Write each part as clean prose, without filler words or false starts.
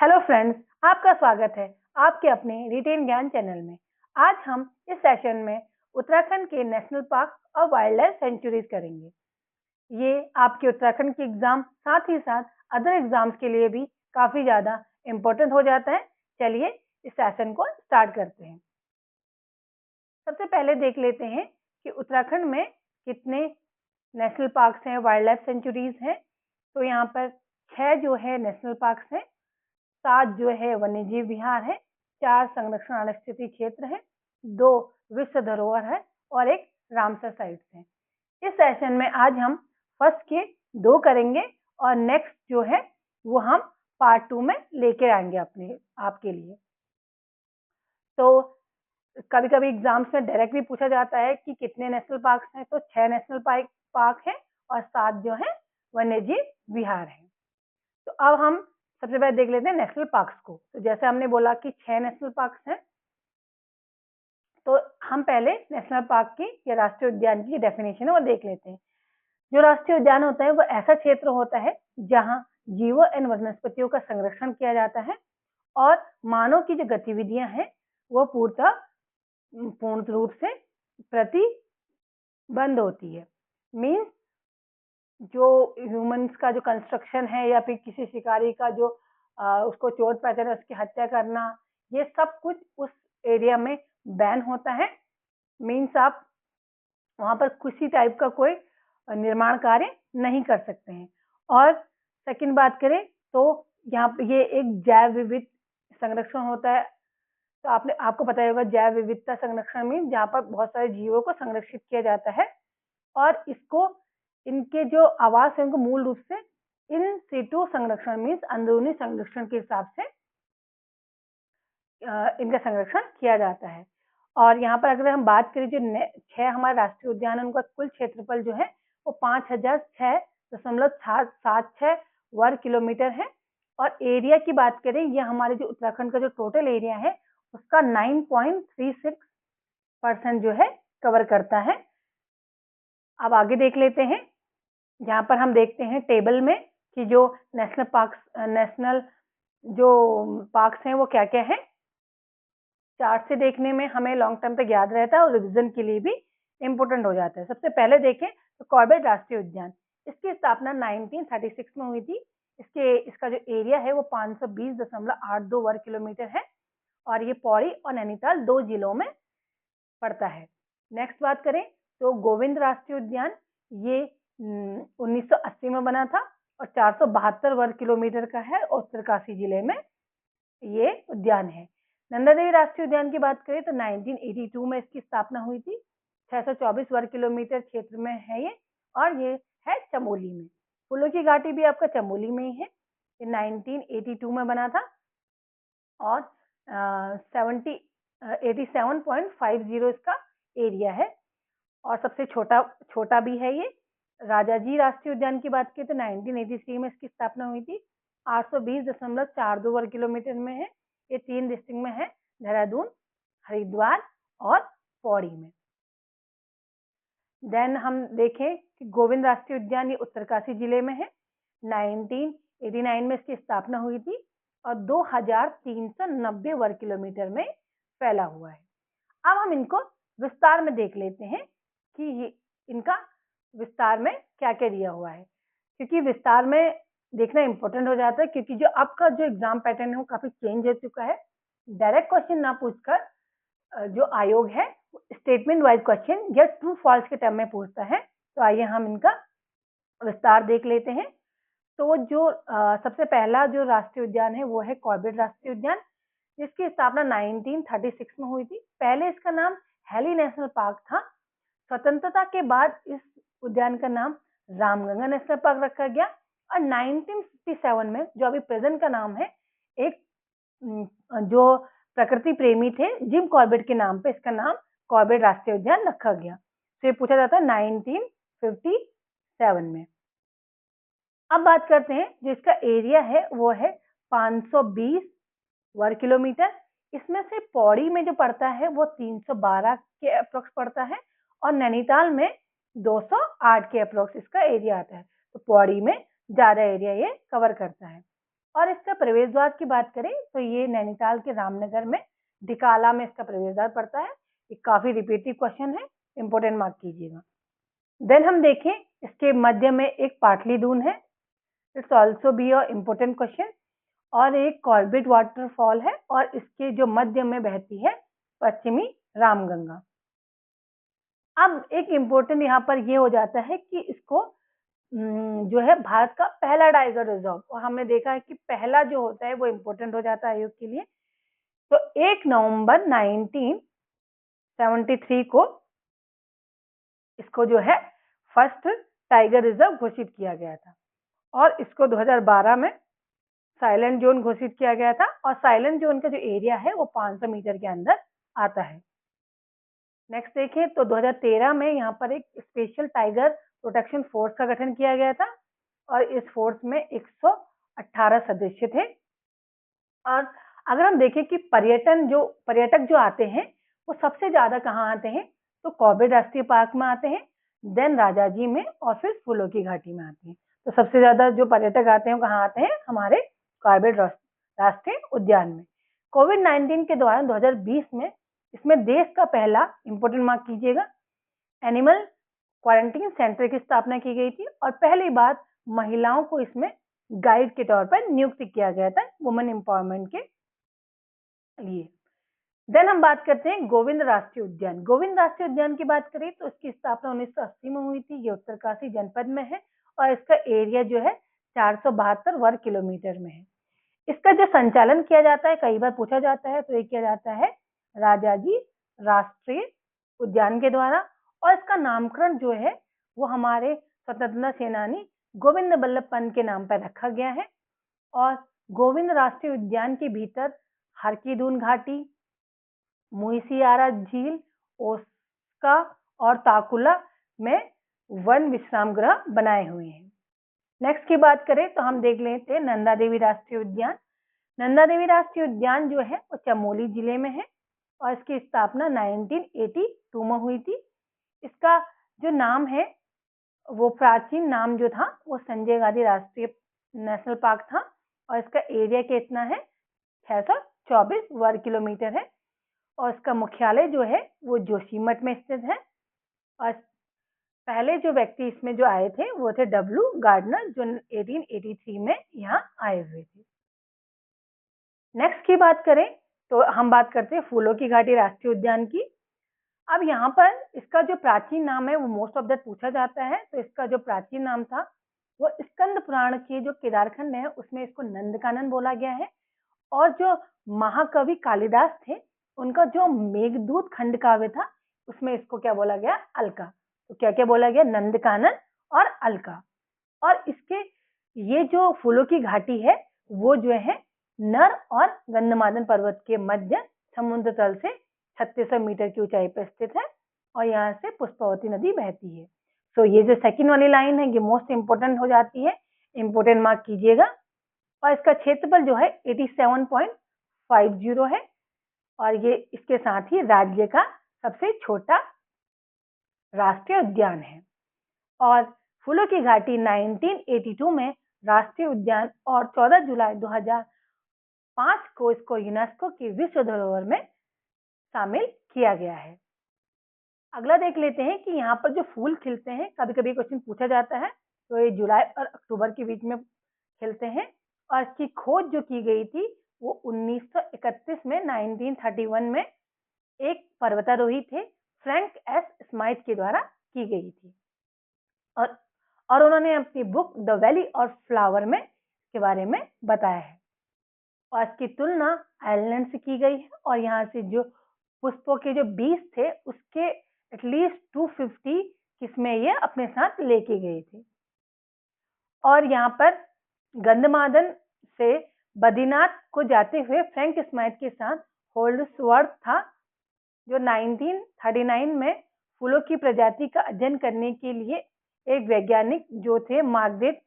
Hello friends, आपका स्वागत है आपके अपने रिटेन ज्ञान चैनल में। आज हम इस सेशन में उत्तराखंड के नेशनल पार्क और वाइल्ड लाइफ सेंचुरीज करेंगे। ये आपके उत्तराखंड के एग्जाम साथ ही साथ अदर एग्जाम्स के लिए भी काफ़ी ज़्यादा इम्पोर्टेंट हो जाता है। चलिए इस सेशन को स्टार्ट करते हैं। सबसे पहले देख लेते हैं कि उत्तराखंड में कितने नेशनल पार्क्स हैं, वाइल्ड लाइफ सेंचुरीज हैं। तो यहाँ पर 6 जो है नेशनल पार्क्स हैं, 7 जो है वन्यजीव विहार है, 4 संरक्षण अनुसूचित क्षेत्र है, 2 विश्व धरोहर है और एक रामसर साइट्स है। इस सेशन में आज हम फर्स्ट के 2 करेंगे और नेक्स्ट जो है वो हम पार्ट 2 में लेके आएंगे अपने आपके लिए। तो कभी कभी एग्जाम्स में डायरेक्टली पूछा जाता है कि कितने नेशनल पार्क हैं, तो 6 नेशनल पार्क है और 7 जो है वन्यजीव विहार है। तो अब हम सबसे पहले देख लेते हैं नेशनल पार्क्स को। तो जैसे हमने बोला कि 6 नेशनल पार्क्स हैं, तो हम पहले नेशनल पार्क की या राष्ट्रीय उद्यान की डेफिनेशन है वो देख लेते हैं। जो राष्ट्रीय उद्यान होता है वो ऐसा क्षेत्र होता है जहां जीवों एवं वनस्पतियों का संरक्षण किया जाता है और मानव की जो गतिविधियां हैं वो पूर्ण रूप से प्रतिबंध होती है। मीन्स जो ह्यूमंस का जो कंस्ट्रक्शन है या फिर किसी शिकारी का जो उसको चोट पहुंचाना, उसकी हत्या करना, ये सब कुछ उस एरिया में बैन होता है। मीन्स आप वहां पर किसी टाइप का कोई निर्माण कार्य नहीं कर सकते हैं। और सेकंड बात करें तो यहाँ पे ये एक जैव विविध संरक्षण होता है। तो आपको पता होगा जैव विविधता संरक्षण में जहाँ पर बहुत सारे जीवों को संरक्षित किया जाता है और इसको इनके जो आवास है उनको मूल रूप से इन सीटू संरक्षण मीन्स अंदरूनी संरक्षण के हिसाब से इनका संरक्षण किया जाता है। और यहाँ पर अगर हम बात करें जो 6 हमारे राष्ट्रीय उद्यान है उनका कुल क्षेत्रफल जो है वो 5006.76 वर्ग किलोमीटर है। और एरिया की बात करें, ये हमारे जो उत्तराखंड का जो टोटल एरिया है उसका 9.36% जो है कवर करता है। अब आगे देख लेते हैं। यहाँ पर हम देखते हैं टेबल में कि जो नेशनल जो पार्क्स हैं वो क्या क्या हैं। चार्ट से देखने में हमें लॉन्ग टर्म तक याद रहता है और रिवीजन के लिए भी इम्पोर्टेंट हो जाता है। सबसे पहले देखें तो कॉर्बेट राष्ट्रीय उद्यान, इसकी स्थापना 1936 में हुई थी। इसका जो एरिया है वो 520.82 वर्ग किलोमीटर है और ये पौड़ी और नैनीताल 2 जिलों में पड़ता है। नेक्स्ट बात करें तो गोविंद राष्ट्रीय उद्यान, ये 1980 में बना था और 472 वर्ग किलोमीटर का है और उत्तरकाशी जिले में ये उद्यान है। नंदा देवी राष्ट्रीय उद्यान की बात करें तो 1982 में इसकी स्थापना हुई थी। 624 वर्ग किलोमीटर क्षेत्र में है ये और ये है चमोली में। फूलों की घाटी भी आपका चमोली में ही है। ये 1982 में बना था और 87.50 इसका एरिया है और सबसे छोटा भी है ये। राजाजी राष्ट्रीय उद्यान की बात करें तो 1983 में इसकी स्थापना हुई थी। 820.42 वर्ग किलोमीटर में है। ये 3 डिस्ट्रिक्ट में है, देहरादून, हरिद्वार और पौड़ी में। देन हम देखें कि गोविंद राष्ट्रीय उद्यान ये उत्तरकाशी जिले में है। 1989 में इसकी स्थापना हुई थी और 2390 वर्ग किलोमीटर में फैला हुआ है। अब हम इनको विस्तार में देख लेते हैं कि ये इनका विस्तार में क्या क्या दिया हुआ है, क्योंकि विस्तार में देखना इंपॉर्टेंट हो जाता है। क्योंकि जो आपका जो एग्जाम पैटर्न है वो काफी चेंज हो चुका है। डायरेक्ट क्वेश्चन ना पूछकर जो आयोग है स्टेटमेंट वाइज क्वेश्चन या ट्रू फॉल्स के टर्म में पूछता है। तो आइए हम इनका विस्तार देख लेते हैं। तो जो सबसे पहला जो राष्ट्रीय उद्यान है वो है कॉर्बेट राष्ट्रीय उद्यान, जिसकी स्थापना 1936 में हुई थी। पहले इसका नाम हेली नेशनल पार्क था। स्वतंत्रता के बाद इस उद्यान का नाम रामगंगा नेशनल पार्क रखा गया और 1957 में जो अभी प्रेजेंट का नाम है, एक जो प्रकृति प्रेमी थे जिम कॉर्बेट के नाम पे इसका नाम कॉर्बेट राष्ट्रीय उद्यान रखा गया। तो ये पूछा जाता है 1957 में। अब बात करते हैं जो इसका एरिया है वो है 520 वर्ग किलोमीटर। इसमें से पौड़ी में जो पड़ता है वो 312 के अप्रोक्स पड़ता है और नैनीताल में 208 के अप्रोक्स इसका एरिया आता है। तो पौड़ी में ज्यादा एरिया ये कवर करता है। और इसका प्रवेश द्वार की बात करें तो ये नैनीताल के रामनगर में डिकाला में इसका प्रवेश द्वार पड़ता है। ये काफी रिपीटिव क्वेश्चन है, इंपोर्टेंट मार्क कीजिएगा। देन हम देखें इसके मध्य में एक पाटली दून है, it's also be a important question. और एक कॉर्बेट वाटरफॉल है और इसके जो मध्य में बहती है पश्चिमी रामगंगा। अब एक इम्पोर्टेंट यहाँ पर ये हो जाता है कि इसको जो है भारत का पहला टाइगर रिजर्व, और हमने देखा है कि पहला जो होता है वो इम्पोर्टेंट हो जाता है आयोग के लिए। तो 1 नवंबर 1973 को इसको जो है फर्स्ट टाइगर रिजर्व घोषित किया गया था और इसको 2012 में साइलेंट जोन घोषित किया गया था और साइलेंट जोन का जो एरिया है वो 500 मीटर के अंदर आता है। नेक्स्ट देखें तो 2013 में यहाँ पर एक स्पेशल टाइगर प्रोटेक्शन फोर्स का गठन किया गया था और इस फोर्स में 118 सदस्य थे। और अगर हम देखें कि पर्यटक जो आते हैं वो सबसे ज्यादा कहाँ आते हैं, तो कॉर्बेट राष्ट्रीय पार्क में आते हैं, देन राजाजी में और फिर फूलों की घाटी में आते हैं। तो सबसे ज्यादा जो पर्यटक आते हैं वो कहाँ आते हैं, हमारे कॉर्बेट राष्ट्रीय उद्यान में। कोविड-19 के दौरान 2020 में इसमें देश का पहला इंपोर्टेंट मार्क कीजिएगा एनिमल क्वारंटीन सेंटर की स्थापना की गई थी और पहली बार महिलाओं को इसमें गाइड के तौर पर नियुक्त किया गया था वुमेन एम्पावरमेंट के लिए। देन हम बात करते हैं गोविंद राष्ट्रीय उद्यान। गोविंद राष्ट्रीय उद्यान की बात करें तो इसकी स्थापना 1980 में हुई थी। ये उत्तरकाशी जनपद में है और इसका एरिया जो है 472 वर्ग किलोमीटर में है। इसका जो संचालन किया जाता है, कई बार पूछा जाता है, तो ये किया जाता है राजाजी राष्ट्रीय उद्यान के द्वारा और इसका नामकरण जो है वो हमारे स्वतंत्रता सेनानी गोविंद बल्लभ पंत के नाम पर रखा गया है। और गोविंद राष्ट्रीय उद्यान के भीतर हरकी-दून घाटी, मुइसियारा झील, ओस्का और ताकुला में वन विश्राम गृह बनाए हुए हैं। नेक्स्ट की बात करें तो हम देख लेते हैं नंदा देवी राष्ट्रीय उद्यान। नंदा देवी राष्ट्रीय उद्यान जो है वो चमोली जिले में है और इसकी स्थापना 1982 में हुई थी। इसका जो नाम है वो प्राचीन नाम जो था वो संजय गांधी राष्ट्रीय नेशनल पार्क था और इसका एरिया कितना है, 624 वर्ग किलोमीटर है और इसका मुख्यालय जो है वो जोशीमठ में स्थित है। और पहले जो व्यक्ति इसमें जो आए थे वो थे डब्ल्यू गार्डनर, जो 1883 में यहाँ आए हुए थे। नेक्स्ट की बात करें तो हम बात करते हैं फूलों की घाटी राष्ट्रीय उद्यान की। अब यहाँ पर इसका जो प्राचीन नाम है वो मोस्ट ऑफ दैट पूछा जाता है, तो इसका जो प्राचीन नाम था वो स्कंद पुराण के जो केदारखंड है उसमें इसको नंदकानन बोला गया है और जो महाकवि कालिदास थे उनका जो मेघदूत खंड काव्य था उसमें इसको क्या बोला गया, अलका। तो क्या क्या बोला गया, नंदकानन और अलका। और इसके ये जो फूलों की घाटी है वो जो है नर और गंधमादन पर्वत के मध्य समुद्र तल से 3600 मीटर की ऊंचाई पर स्थित है और यहाँ से पुष्पावती नदी बहती है। तो ये जो सेकंड वाली लाइन है ये मोस्ट इंपोर्टेंट हो जाती है, इंपोर्टेंट मार्क कीजिएगा। और इसका क्षेत्रफल जो है 87.50 है और ये इसके साथ ही राज्य का सबसे छोटा राष्ट्रीय उद्यान है। और फूलों की घाटी 1982 में राष्ट्रीय उद्यान और 14 जुलाई 2005 को इसको यूनेस्को की विश्व धरोहर में शामिल किया गया है। अगला देख लेते हैं कि यहाँ पर जो फूल खिलते हैं, कभी कभी क्वेश्चन पूछा जाता है, तो ये जुलाई और अक्टूबर के बीच में खिलते हैं और इसकी खोज जो की गई थी वो 1931 में 1931 में एक पर्वतारोही थे फ्रैंक एस स्माइथ के द्वारा की गई थी और उन्होंने अपनी book the valley of flower में के बारे में बताया है। और इसकी तुलना आयरलैंड से की गई है और यहाँ से जो पुष्पों के जो बीज थे उसके एटलीस्ट 250 किस्में ये अपने साथ लेके गए थे। और यहाँ पर गंधमादन से बद्रीनाथ को जाते हुए फ्रैंक स्माइथ के साथ होल्ड्सवर्थ था, जो 1939 में फूलों की प्रजाति का अध्ययन करने के लिए एक वैज्ञानिक जो थे मार्गरेट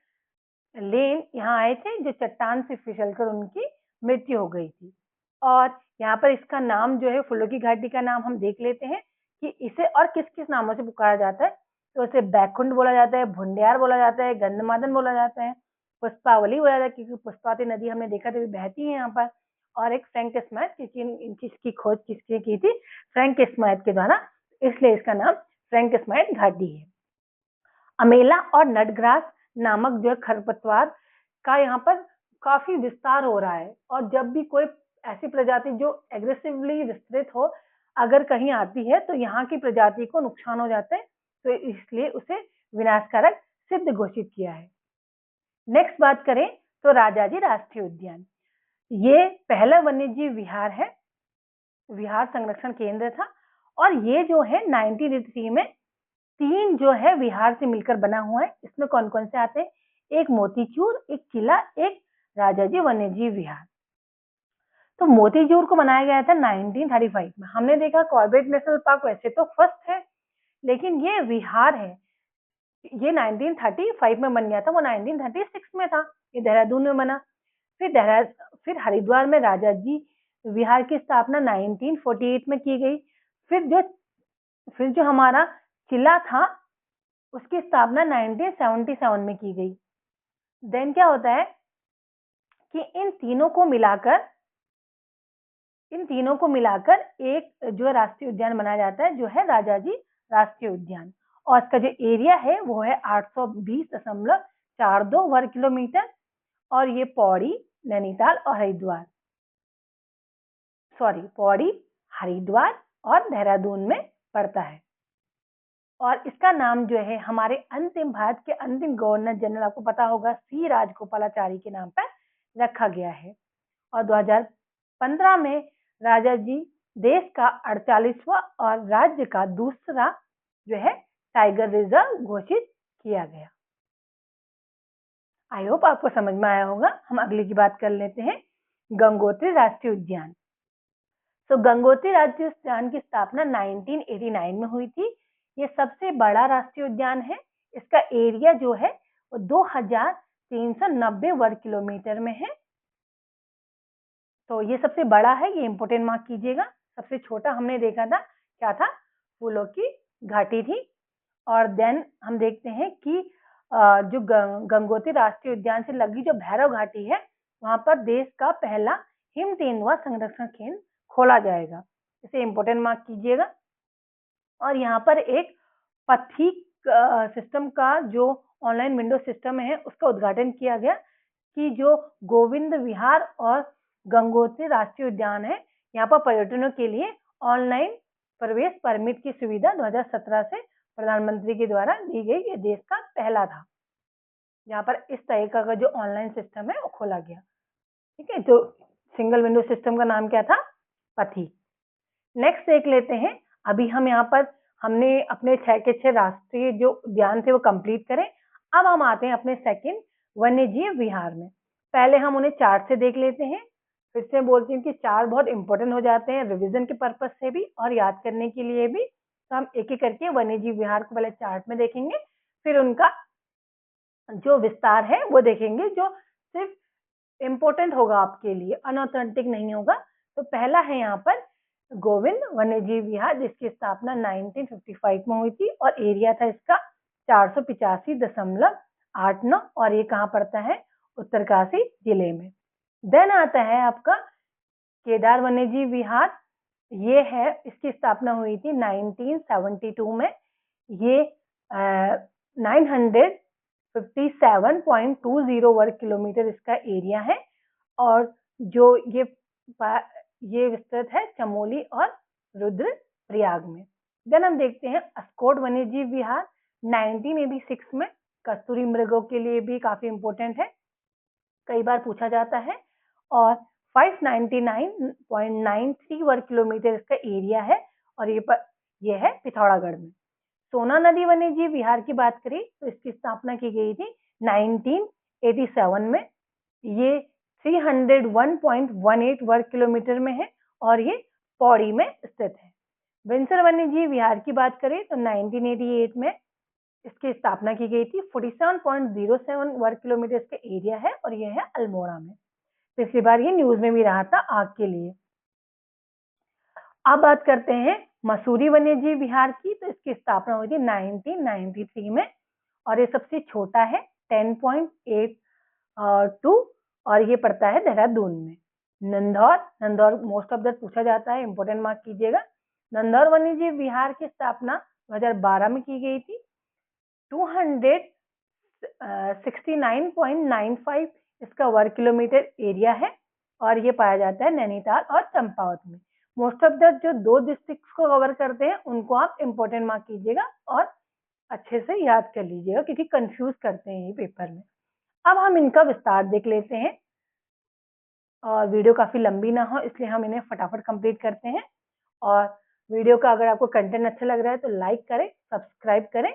लेन यहाँ आए थे, जो चट्टान से फिसलकर उनकी मृत्यु हो गई थी। और यहाँ पर इसका नाम जो है फूलों की घाटी का नाम हम देख लेते हैं कि इसे और किस किस नामों से पुकारा जाता है। तो इसे बैकुंठ बोला जाता है, भुंडियार बोला जाता है, गंधमादन बोला जाता है, पुष्पावली बोला जाता है क्योंकि पुष्पावती नदी हमने देखा था बहती है यहाँ पर। और एक फ्रैंक स्मायथ, जिसकी खोज किसने की थी? फ्रैंक स्मायथ के द्वारा, इसलिए इसका नाम फ्रैंक स्मायथ घाटी है। अमेला और नटग्रास नामक जो खरपतवार का यहाँ पर काफी विस्तार हो रहा है, और जब भी कोई ऐसी प्रजाति जो एग्रेसिवली विस्तृत हो अगर कहीं आती है तो यहाँ की प्रजाति को नुकसान हो जाता है, तो इसलिए उसे विनाशकारक सिद्ध घोषित किया है। नेक्स्ट बात करें तो राजाजी राष्ट्रीय उद्यान, ये पहला वन्यजीव विहार है, विहार संरक्षण केंद्र था, और ये जो है 1983 में 3 जो है विहार से मिलकर बना हुआ है। इसमें कौन कौन से आते हैं? एक मोतीचूर, एक किला, एक राजाजी वन्यजीव विहार। तो मोतीचूर को बनाया गया था 1935 में। हमने देखा कॉर्बेट नेशनल पार्क वैसे तो फर्स्ट है, लेकिन ये विहार है, ये 1935 में बन गया था, वो 1936 में था, ये देहरादून में बना। फिर हरिद्वार में राजाजी विहार की स्थापना 1948 में की गई। फिर जो हमारा किला था उसकी स्थापना 1977 में की गई। देन क्या होता है कि इन तीनों को मिलाकर एक जो राष्ट्रीय उद्यान बनाया जाता है, जो है राजाजी राष्ट्रीय उद्यान, और इसका जो एरिया है वो है 820.42 वर्ग किलोमीटर, और ये पौड़ी, नैनीताल और हरिद्वार और देहरादून में पड़ता है। और इसका नाम जो है हमारे भारत के अंतिम गवर्नर जनरल, आपको पता होगा, सी राजगोपालाचारी के नाम पर रखा गया है। और 2015 में राजाजी देश का 48वां और राज्य का दूसरा जो है टाइगर रिजर्व घोषित किया गया। आई होप आपको समझ में आया होगा। हम अगले की बात कर लेते हैं, गंगोत्री राष्ट्रीय उद्यान। तो गंगोत्री राष्ट्रीय उद्यान की स्थापना 1989 में हुई थी। ये सबसे बड़ा राष्ट्रीय उद्यान है। इसका एरिया जो है वो 2390 वर्ग किलोमीटर में है। तो ये सबसे बड़ा है, ये इंपोर्टेंट मार्क कीजिएगा। सबसे छोटा हमने देखा था, क्या था? फूलों की घाटी थी। और देन हम देखते हैं कि जो गंगोत्री राष्ट्रीय उद्यान से लगी जो भैरव घाटी है, वहां पर देश का पहला हिम तेंदुआ संरक्षण केंद्र खोला जाएगा। इसे इंपोर्टेंट मार्क कीजिएगा। और यहाँ पर एक पथिक सिस्टम का जो ऑनलाइन विंडो सिस्टम है उसका उद्घाटन किया गया कि जो गोविंद विहार और गंगोत्री राष्ट्रीय उद्यान है, यहाँ पर पर्यटनों के लिए ऑनलाइन प्रवेश परमिट की सुविधा 2017 से प्रधानमंत्री के द्वारा दी गई। ये देश का पहला था यहाँ पर इस तरह का जो ऑनलाइन सिस्टम है वो खोला गया। ठीक है, तो सिंगल विंडो सिस्टम का नाम क्या था? पथिक। नेक्स्ट देख लेते हैं। अभी हम यहाँ पर हमने अपने 6 के 6 राष्ट्रीय जो उद्यान थे वो कंप्लीट करें। अब हम आते हैं अपने सेकंड वन्यजीव विहार में। पहले हम उन्हें चार्ट से देख लेते हैं। फिर से बोलती हूँ कि चार्ट बहुत इंपॉर्टेंट हो जाते हैं रिवीजन के पर्पज से भी और याद करने के लिए भी। तो हम एक एक करके वन्यजीव विहार को पहले चार्ट में देखेंगे, फिर उनका जो विस्तार है वो देखेंगे, जो सिर्फ इंपॉर्टेंट होगा आपके लिए, अनऑथेंटिक नहीं होगा। तो पहला है यहाँ पर गोविंद वन्यजीव विहार, जिसकी स्थापना 1955 में हुई थी और एरिया था इसका 485.89, और ये कहाँ पड़ता है? उत्तरकाशी जिले में। देन आता है आपका केदार वन्यजीव विहार। ये है, इसकी स्थापना हुई थी 1972 में। ये 957.20 वर्ग किलोमीटर इसका एरिया है, और जो ये विस्तृत है चमोली और रुद्रप्रयाग में। देन हम देखते हैं अस्कोट वन्यजीव विहार 1986 में। कस्तूरी मृगों के लिए भी काफी इंपॉर्टेंट है, कई बार पूछा जाता है। और 599.93 वर्ग किलोमीटर इसका एरिया है, और ये है पिथौरागढ़ में। सोना नदी वन्यजीव विहार की बात करें तो इसकी स्थापना की गई थी 1987 में। ये 301.18 वर्ग किलोमीटर में है, और ये पौड़ी में स्थित है। विंसर वन्यजीव विहार की बात करें तो 1988 में इसकी स्थापना की गई थी। 47.07 वर्ग किलोमीटर इसका एरिया है, और यह है अल्मोड़ा में। पिछली बार ये न्यूज में भी रहा था आग के लिए। अब बात करते हैं मसूरी वन्यजीव विहार की। तो इसकी स्थापना हुई थी 1993 में, और ये सबसे छोटा है, 10.8 2 और ये पड़ता है देहरादून में। नंदौर मोस्ट ऑफ दैट पूछा जाता है, इंपॉर्टेंट मार्क कीजिएगा। नंदौर वन्यजीव विहार की स्थापना 2012 में की गई थी। 269.95 इसका वर्ग किलोमीटर एरिया है और ये पाया जाता है नैनीताल और चंपावत में। मोस्ट ऑफ द जो 2 डिस्ट्रिक्ट्स को कवर करते हैं उनको आप इंपॉर्टेंट मार्क कीजिएगा और अच्छे से याद कर लीजिएगा क्योंकि कंफ्यूज करते हैं ये पेपर में। अब हम इनका विस्तार देख लेते हैं और वीडियो काफी लंबी ना हो इसलिए हम इन्हें फटाफट कंप्लीट करते हैं। और वीडियो का अगर आपको कंटेंट अच्छा लग रहा है तो लाइक करें, सब्सक्राइब करें।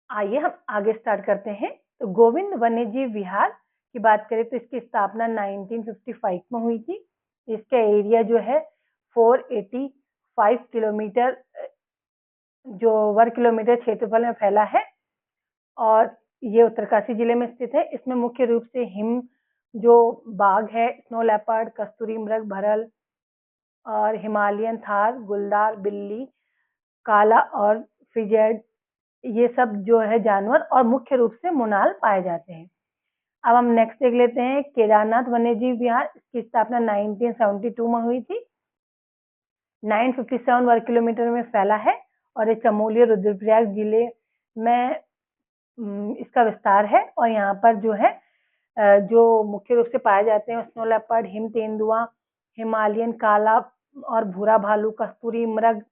आइए हम आगे स्टार्ट करते हैं। तो गोविंद वन्यजीव विहार की बात करें तो इसकी स्थापना 1955 में हुई थी। इसका एरिया जो है 485 किलोमीटर जो वर्ग किलोमीटर क्षेत्रफल में फैला है और ये उत्तरकाशी जिले में स्थित है। इसमें मुख्य रूप से हिम जो बाघ है, स्नो लेपर्ड, कस्तूरी मृग, भरल और हिमालयन थार, गुलदार बिल्ली, काला और फिजेड, ये सब जो है जानवर और मुख्य रूप से मोनाल पाए जाते हैं। अब हम नेक्स्ट देख लेते हैं केदारनाथ वन्यजीव विहार। इसकी स्थापना 1972 में हुई थी। 957 वर्ग किलोमीटर में फैला है और ये चमोली और रुद्रप्रयाग जिले में इसका विस्तार है। और यहाँ पर जो है जो मुख्य रूप से पाए जाते हैं स्नो लेपर्ड, हिम तेंदुआ, हिमालयन काला और भूरा भालू, कस्तूरी मृग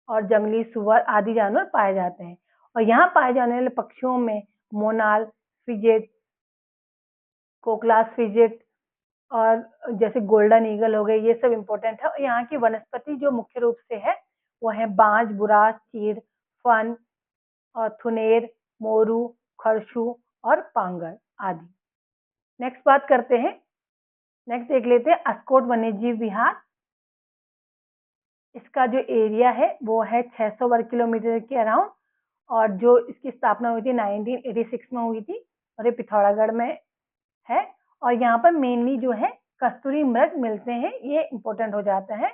और जंगली सुअर आदि जानवर पाए जाते हैं। और यहाँ पाए जाने वाले पक्षियों में मोनाल, फिजेट, कोकलास फिजेट और जैसे गोल्डन ईगल हो गए, ये सब इंपॉर्टेंट है। और यहाँ की वनस्पति जो मुख्य रूप से है वो है बांज, बुरास, चीड़, फन और थुनेर, मोरू, खरशु और पांगर आदि। नेक्स्ट बात करते हैं, नेक्स्ट देख लेते हैं अस्कोट वन्यजीव विहार। इसका जो एरिया है वो है 600 वर्ग किलोमीटर के अराउंड और जो इसकी स्थापना हुई थी 1986 में हुई थी और ये पिथौरागढ़ में है। और यहाँ पर मेनली जो है कस्तूरी मृग मिलते हैं, ये इंपॉर्टेंट हो जाता है।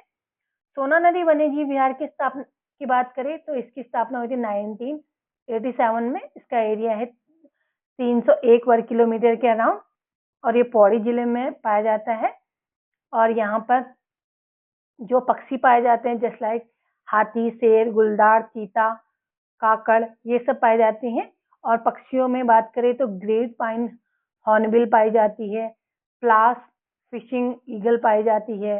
सोना नदी वन्यजीव विहार की स्थापना की बात करें तो इसकी स्थापना हुई थी 1987 में। इसका एरिया है 301 वर्ग किलोमीटर के अराउंड और ये पौड़ी जिले में पाया जाता है। और यहाँ पर जो पक्षी पाए जाते हैं जैसे लाइक हाथी, शेर, गुलदार, चीता, काकड़, ये सब पाए जाते हैं। और पक्षियों में बात करें तो ग्रेट पाइन हॉर्नबिल पाई जाती है, प्लास फिशिंग ईगल पाई जाती है,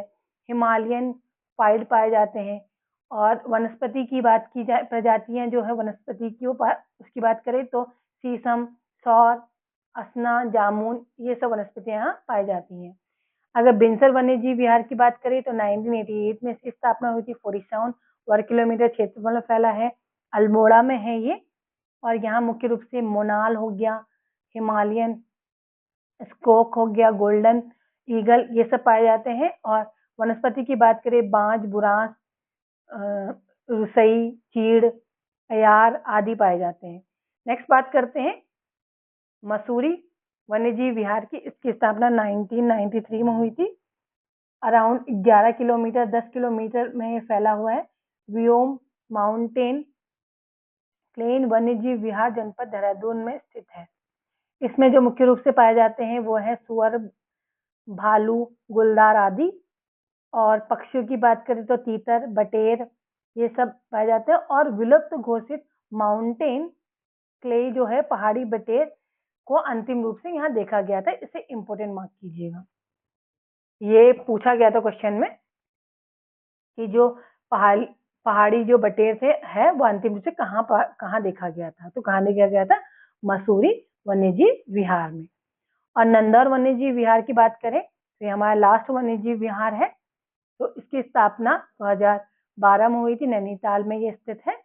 हिमालयन पाइड पाए जाते हैं। और वनस्पति की बात की जाए, प्रजातियां जो है वनस्पति की उसकी बात करें तो शीशम, सौर, असना, जामुन, ये सब वनस्पतियां यहाँ पाई जाती हैं। अगर बिनसर वन्यजीव विहार की बात करें तो 1988 में इसकी स्थापना हुई थी। 47 वर्ग किलोमीटर क्षेत्रफल में फैला है, अल्मोड़ा में है ये। और यहाँ मुख्य रूप से मोनाल हो गया, हिमालयन स्कोक हो गया, गोल्डन ईगल, ये सब पाए जाते हैं। और वनस्पति की बात करें बांज, बुरांस, रुसई, चीड़, अयार आदि पाए जाते हैं। नेक्स्ट बात करते हैं मसूरी वन्यजीव विहार की। इसकी स्थापना 1993 में हुई थी। अराउंड 11 किलोमीटर 10 किलोमीटर में फैला हुआ है। व्योम माउंटेन प्लेन वन्यजीव विहार जनपद देहरादून में स्थित है। इसमें जो मुख्य रूप से पाए जाते हैं वो है सुअर, भालू, गुलदार आदि। और पक्षियों की बात करें तो तीतर, बटेर, ये सब पाए जाते हैं। और विलुप्त घोषित माउंटेन क्ले जो है पहाड़ी बटेर को अंतिम रूप से यहाँ देखा गया था। इसे इंपॉर्टेंट मार्क कीजिएगा। ये पूछा गया था क्वेश्चन में कि जो पहाड़ी जो बटेर थे है वो अंतिम रूप से कहाँ देखा गया था, तो कहाँ देखा गया था? मसूरी वन्यजीव विहार में। और नंदौर वन्यजीव विहार की बात करें तो ये हमारा लास्ट वन्यजीव विहार है। तो इसकी स्थापना 2012 में हुई थी, नैनीताल में ये स्थित है।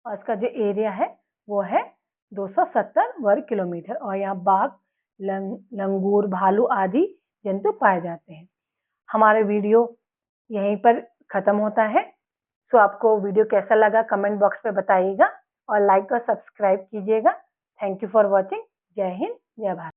और इसका जो एरिया है वो है 270 वर्ग किलोमीटर और यहाँ बाघ, लंगूर, भालू आदि जंतु पाए जाते हैं। हमारा वीडियो यहीं पर खत्म होता है। सो आपको वीडियो कैसा लगा कमेंट बॉक्स में बताइएगा और लाइक और सब्सक्राइब कीजिएगा। Thank you for watching. जय हिंद, जय भारत।